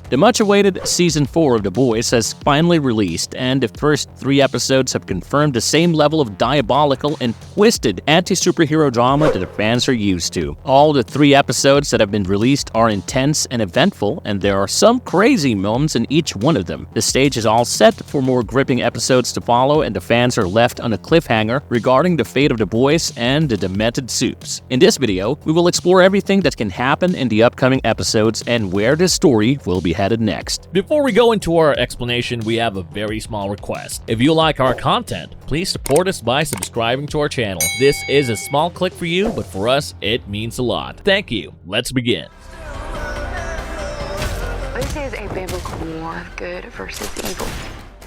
The much-awaited Season 4 of The Boys has finally released, and the first 3 episodes have confirmed the same level of diabolical and twisted anti-superhero drama that the fans are used to. All the 3 episodes that have been released are intense and eventful, and there are some crazy moments in each one of them. The stage is all set for more gripping episodes to follow, and the fans are left on a cliffhanger regarding the fate of the boys and the demented Supes. In this video, we will explore everything that can happen in the upcoming episodes and where the story will be headed next. Before we go into our explanation, we have a very small request. If you like our content, please support us by subscribing to our channel. This is a small click for you, but for us, it means a lot. Thank you. Let's begin. This is a biblical war of good versus evil.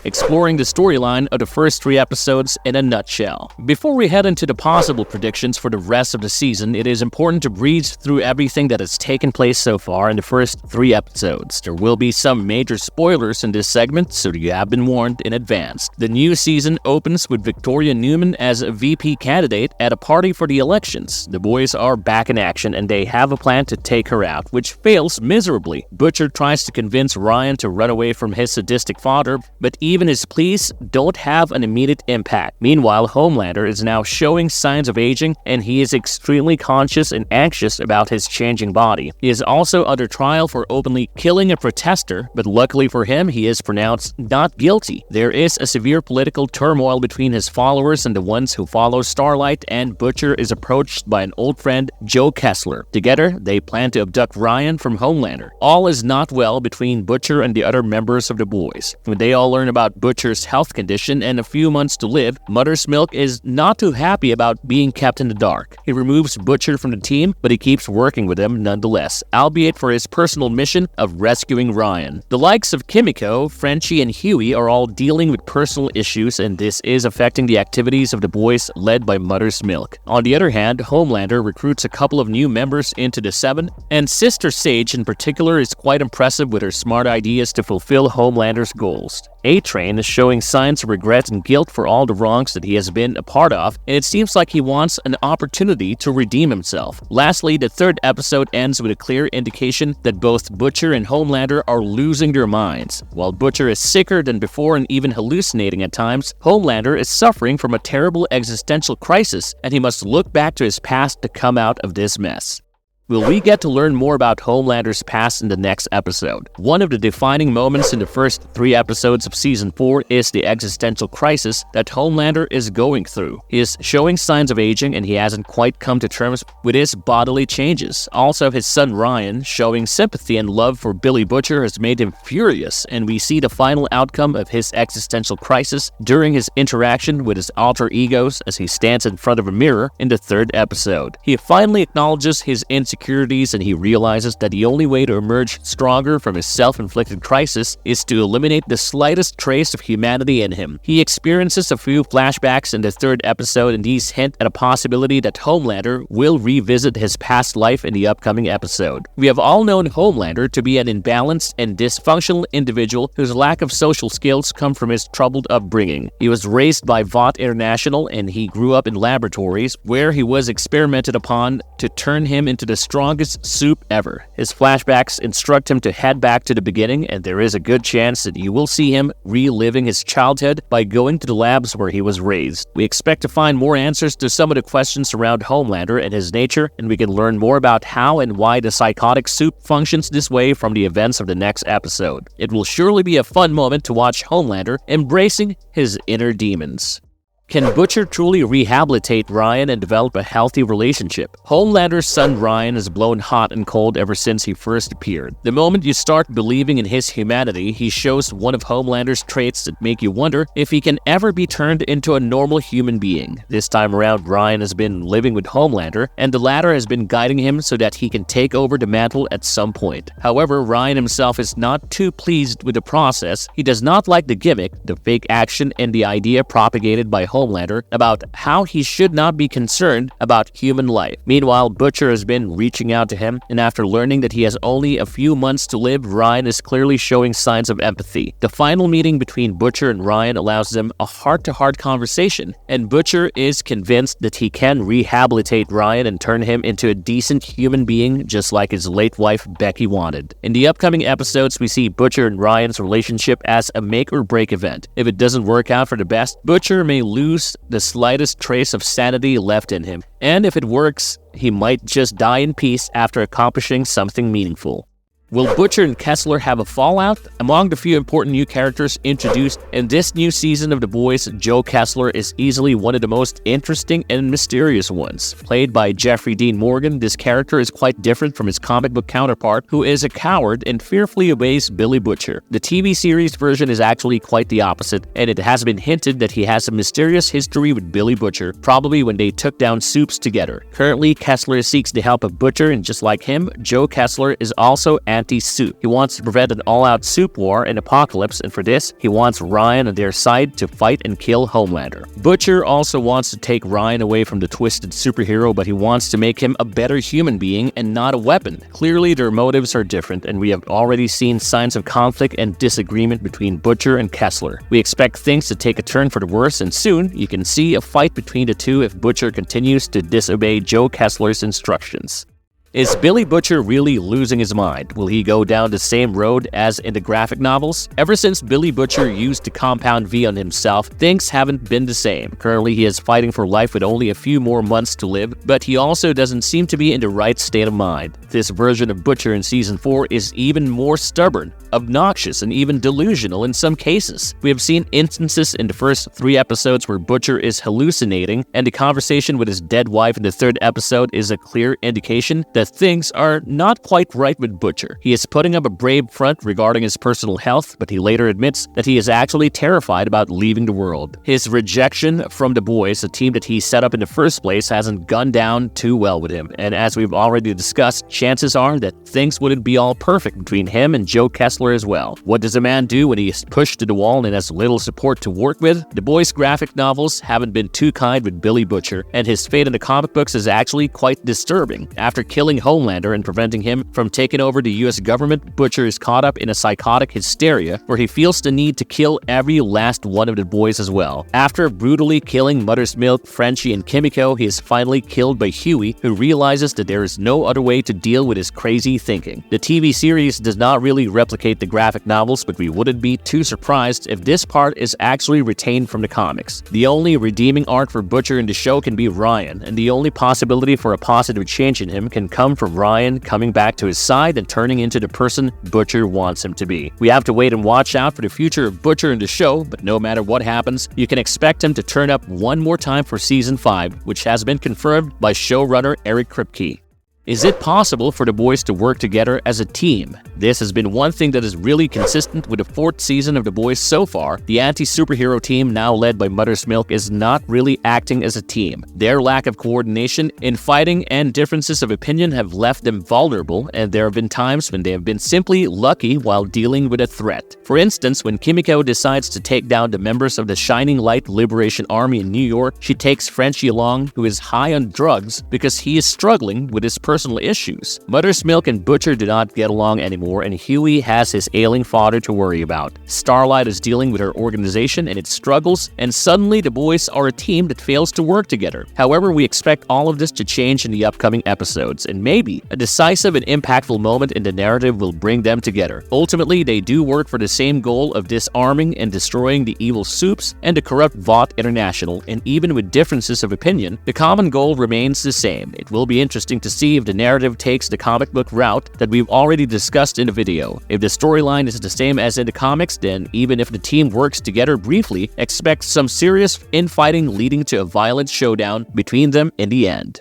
Exploring the storyline of the first 3 episodes in a nutshell. Before we head into the possible predictions for the rest of the season, it is important to breeze through everything that has taken place so far in the first 3 episodes. There will be some major spoilers in this segment, so you have been warned in advance. The new season opens with Victoria Neuman as a VP candidate at a party for the elections. The boys are back in action and they have a plan to take her out, which fails miserably. Butcher tries to convince Ryan to run away from his sadistic father, but even his pleas don't have an immediate impact. Meanwhile, Homelander is now showing signs of aging, and he is extremely conscious and anxious about his changing body. He is also under trial for openly killing a protester, but luckily for him, he is pronounced not guilty. There is a severe political turmoil between his followers and the ones who follow Starlight, and Butcher is approached by an old friend, Joe Kessler. Together, they plan to abduct Ryan from Homelander. All is not well between Butcher and the other members of the boys. When they all learn about Butcher's health condition and a few months to live, Mother's Milk is not too happy about being kept in the dark. He removes Butcher from the team, but he keeps working with him nonetheless, albeit for his personal mission of rescuing Ryan. The likes of Kimiko, Frenchie, and Hughie are all dealing with personal issues, and this is affecting the activities of the boys led by Mother's Milk. On the other hand, Homelander recruits a couple of new members into the Seven, and Sister Sage in particular is quite impressive with her smart ideas to fulfill Homelander's goals. A-Train is showing signs of regret and guilt for all the wrongs that he has been a part of, and it seems like he wants an opportunity to redeem himself. Lastly, the 3rd episode ends with a clear indication that both Butcher and Homelander are losing their minds. While Butcher is sicker than before and even hallucinating at times, Homelander is suffering from a terrible existential crisis, and he must look back to his past to come out of this mess. Will we get to learn more about Homelander's past in the next episode? One of the defining moments in the first 3 episodes of Season 4 is the existential crisis that Homelander is going through. He is showing signs of aging and he hasn't quite come to terms with his bodily changes. Also, his son Ryan, showing sympathy and love for Billy Butcher, has made him furious, and we see the final outcome of his existential crisis during his interaction with his alter egos as he stands in front of a mirror in the 3rd episode. He finally acknowledges his insecurities, and he realizes that the only way to emerge stronger from his self-inflicted crisis is to eliminate the slightest trace of humanity in him. He experiences a few flashbacks in the 3rd episode, and these hint at a possibility that Homelander will revisit his past life in the upcoming episode. We have all known Homelander to be an imbalanced and dysfunctional individual whose lack of social skills come from his troubled upbringing. He was raised by Vought International, and he grew up in laboratories where he was experimented upon to turn him into the strongest Supe ever. His flashbacks instruct him to head back to the beginning, and there is a good chance that you will see him reliving his childhood by going to the labs where he was raised. We expect to find more answers to some of the questions around Homelander and his nature, and we can learn more about how and why the psychotic Supe functions this way from the events of the next episode. It will surely be a fun moment to watch Homelander embracing his inner demons. Can Butcher truly rehabilitate Ryan and develop a healthy relationship? Homelander's son Ryan has blown hot and cold ever since he first appeared. The moment you start believing in his humanity, he shows one of Homelander's traits that make you wonder if he can ever be turned into a normal human being. This time around, Ryan has been living with Homelander, and the latter has been guiding him so that he can take over the mantle at some point. However, Ryan himself is not too pleased with the process. He does not like the gimmick, the fake action, and the idea propagated by Homelander Homelander about how he should not be concerned about human life. Meanwhile, Butcher has been reaching out to him, and after learning that he has only a few months to live, Ryan is clearly showing signs of empathy. The final meeting between Butcher and Ryan allows them a heart-to-heart conversation, and Butcher is convinced that he can rehabilitate Ryan and turn him into a decent human being just like his late wife Becky wanted. In the upcoming episodes, we see Butcher and Ryan's relationship as a make-or-break event. If it doesn't work out for the best, Butcher may lose the slightest trace of sanity left in him, and if it works, he might just die in peace after accomplishing something meaningful. Will Butcher and Kessler have a fallout? Among the few important new characters introduced in this new season of The Boys, Joe Kessler is easily one of the most interesting and mysterious ones. Played by Jeffrey Dean Morgan, this character is quite different from his comic book counterpart, who is a coward and fearfully obeys Billy Butcher. The TV series version is actually quite the opposite, and it has been hinted that he has a mysterious history with Billy Butcher, probably when they took down Soups together. Currently, Kessler seeks the help of Butcher, and just like him, Joe Kessler is also anti-Soup. He wants to prevent an all-out Soup war and apocalypse, and for this, he wants Ryan on their side to fight and kill Homelander. Butcher also wants to take Ryan away from the twisted superhero, but he wants to make him a better human being and not a weapon. Clearly, their motives are different, and we have already seen signs of conflict and disagreement between Butcher and Kessler. We expect things to take a turn for the worse, and soon, you can see a fight between the two if Butcher continues to disobey Joe Kessler's instructions. Is Billy Butcher really losing his mind? Will he go down the same road as in the graphic novels? Ever since Billy Butcher used the Compound V on himself, things haven't been the same. Currently, he is fighting for life with only a few more months to live, but he also doesn't seem to be in the right state of mind. This version of Butcher in Season 4 is even more stubborn, obnoxious, and even delusional in some cases. We have seen instances in the first 3 episodes where Butcher is hallucinating, and the conversation with his dead wife in the 3rd episode is a clear indication that things are not quite right with Butcher. He is putting up a brave front regarding his personal health, but he later admits that he is actually terrified about leaving the world. His rejection from the Boys, a team that he set up in the first place, hasn't gone down too well with him, and as we've already discussed, chances are that things wouldn't be all perfect between him and Joe Kessler as well. What does a man do when he is pushed to the wall and has little support to work with? The Boys graphic novels haven't been too kind with Billy Butcher, and his fate in the comic books is actually quite disturbing. After killing Homelander and preventing him from taking over the US government, Butcher is caught up in a psychotic hysteria where he feels the need to kill every last one of the Boys as well. After brutally killing Mother's Milk, Frenchie, and Kimiko, he is finally killed by Hughie, who realizes that there is no other way to deal with his crazy thinking. The TV series does not really replicate the graphic novels, but we wouldn't be too surprised if this part is actually retained from the comics. The only redeeming arc for Butcher in the show can be Ryan, and the only possibility for a positive change in him can come from Ryan coming back to his side and turning into the person Butcher wants him to be. We have to wait and watch out for the future of Butcher in the show, but no matter what happens, you can expect him to turn up one more time for Season 5, which has been confirmed by showrunner Eric Kripke. Is it possible for the Boys to work together as a team? This has been one thing that is really consistent with the 4th season of The Boys so far. The anti-superhero team, now led by Mother's Milk, is not really acting as a team. Their lack of coordination in fighting and differences of opinion have left them vulnerable, and there have been times when they have been simply lucky while dealing with a threat. For instance, when Kimiko decides to take down the members of the Shining Light Liberation Army in New York, she takes Frenchie along, who is high on drugs because he is struggling with his personal issues. Mother's Milk and Butcher do not get along anymore, and Hughie has his ailing father to worry about. Starlight is dealing with her organization and its struggles, and suddenly the Boys are a team that fails to work together. However, we expect all of this to change in the upcoming episodes, and maybe a decisive and impactful moment in the narrative will bring them together. Ultimately, they do work for the same goal of disarming and destroying the evil Soups and the corrupt Vought International, and even with differences of opinion, the common goal remains the same. It will be interesting to see if the narrative takes the comic book route that we've already discussed in the video. If the storyline is the same as in the comics, then even if the team works together briefly, expect some serious infighting leading to a violent showdown between them in the end.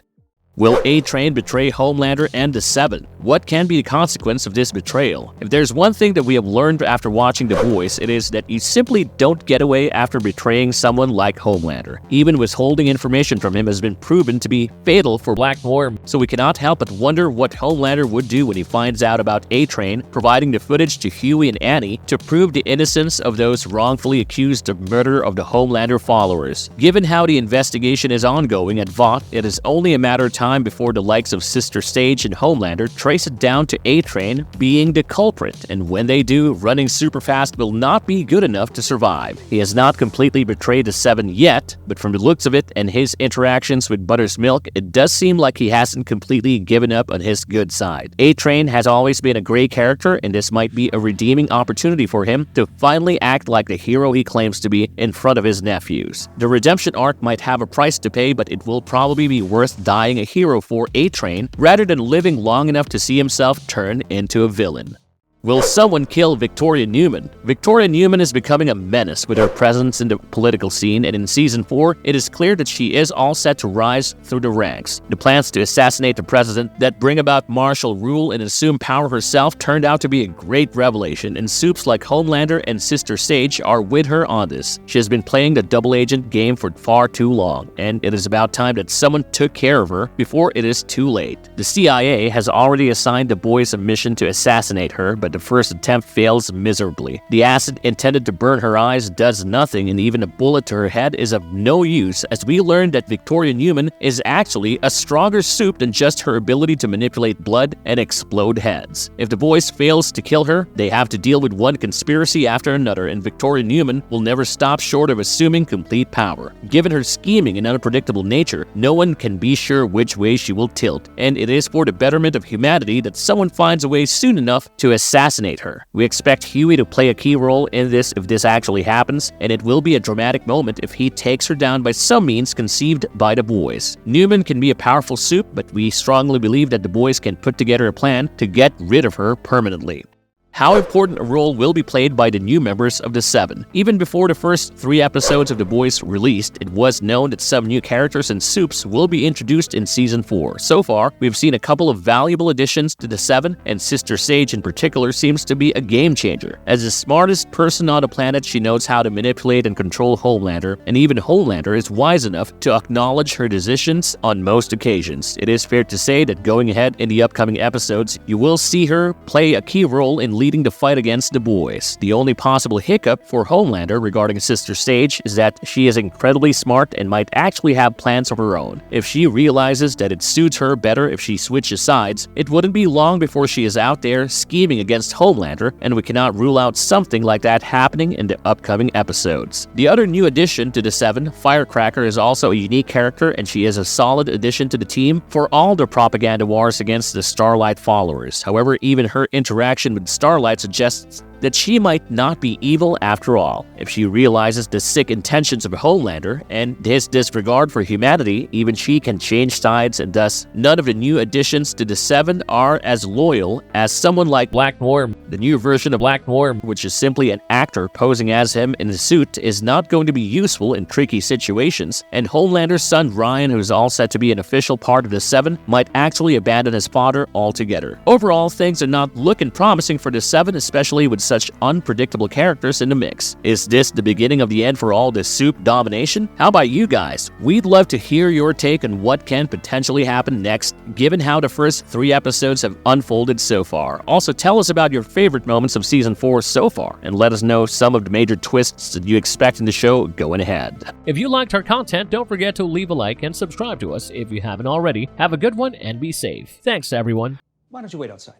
Will A-Train betray Homelander and the Seven? What can be the consequence of this betrayal? If there's one thing that we have learned after watching The Boys, it is that you simply don't get away after betraying someone like Homelander. Even withholding information from him has been proven to be fatal for Black Noir, so we cannot help but wonder what Homelander would do when he finds out about A-Train providing the footage to Hughie and Annie to prove the innocence of those wrongfully accused of murder of the Homelander followers. Given how the investigation is ongoing at Vought, it is only a matter of time before the likes of Sister Sage and Homelander trace it down to A-Train being the culprit, and when they do, running super fast will not be good enough to survive. He has not completely betrayed the Seven yet, but from the looks of it and his interactions with Buttersmilk, it does seem like he hasn't completely given up on his good side. A-Train has always been a great character, and this might be a redeeming opportunity for him to finally act like the hero he claims to be in front of his nephews. The redemption arc might have a price to pay, but it will probably be worth dying a hero for A-Train rather than living long enough to see himself turn into a villain. Will someone kill Victoria Neuman? Victoria Neuman is becoming a menace with her presence in the political scene, and in Season 4, it is clear that she is all set to rise through the ranks. The plans to assassinate the president that bring about martial rule and assume power herself turned out to be a great revelation, and soups like Homelander and Sister Sage are with her on this. She has been playing the double agent game for far too long, and it is about time that someone took care of her before it is too late. The CIA has already assigned the boys a mission to assassinate her, but the first attempt fails miserably. The acid intended to burn her eyes does nothing, and even a bullet to her head is of no use, as we learn that Victoria Neuman is actually a stronger soup than just her ability to manipulate blood and explode heads. If the boys fails to kill her, they have to deal with one conspiracy after another, and Victoria Neuman will never stop short of assuming complete power. Given her scheming and unpredictable nature, no one can be sure which way she will tilt, and it is for the betterment of humanity that someone finds a way soon enough to assassinate her. We expect Hughie to play a key role in this if this actually happens, and it will be a dramatic moment if he takes her down by some means conceived by the boys. Neuman can be a powerful soup, but we strongly believe that the boys can put together a plan to get rid of her permanently. How important a role will be played by the new members of the Seven? Even before the first 3 episodes of The Boys released, it was known that some new characters and soups will be introduced in Season 4. So far, we've seen a couple of valuable additions to the Seven, and Sister Sage in particular seems to be a game changer. As the smartest person on the planet, she knows how to manipulate and control Homelander, and even Homelander is wise enough to acknowledge her decisions on most occasions. It is fair to say that going ahead in the upcoming episodes, you will see her play a key role in leading the fight against the boys. The only possible hiccup for Homelander regarding Sister Sage is that she is incredibly smart and might actually have plans of her own. If she realizes that it suits her better if she switches sides, it wouldn't be long before she is out there scheming against Homelander, and we cannot rule out something like that happening in the upcoming episodes. The other new addition to the Seven, Firecracker, is also a unique character, and she is a solid addition to the team for all the propaganda wars against the Starlight followers. However, even her interaction with Starlight suggests that she might not be evil after all. If she realizes the sick intentions of Homelander and his disregard for humanity, even she can change sides, and thus none of the new additions to the Seven are as loyal as someone like Black Noir. The new version of Black Noir, which is simply an actor posing as him in a suit, is not going to be useful in tricky situations, and Homelander's son Ryan, who's all set to be an official part of the Seven, might actually abandon his father altogether. Overall, things are not looking promising for the Seven, especially with such unpredictable characters in the mix. Is this the beginning of the end for all this soup domination? How about you guys? We'd love to hear your take on what can potentially happen next, given how the first 3 episodes have unfolded so far. Also, tell us about your favorite moments of Season 4 so far, and let us know some of the major twists that you expect in the show going ahead. If you liked our content, don't forget to leave a like and subscribe to us if you haven't already. Have a good one and be safe. Thanks, everyone. Why don't you wait outside?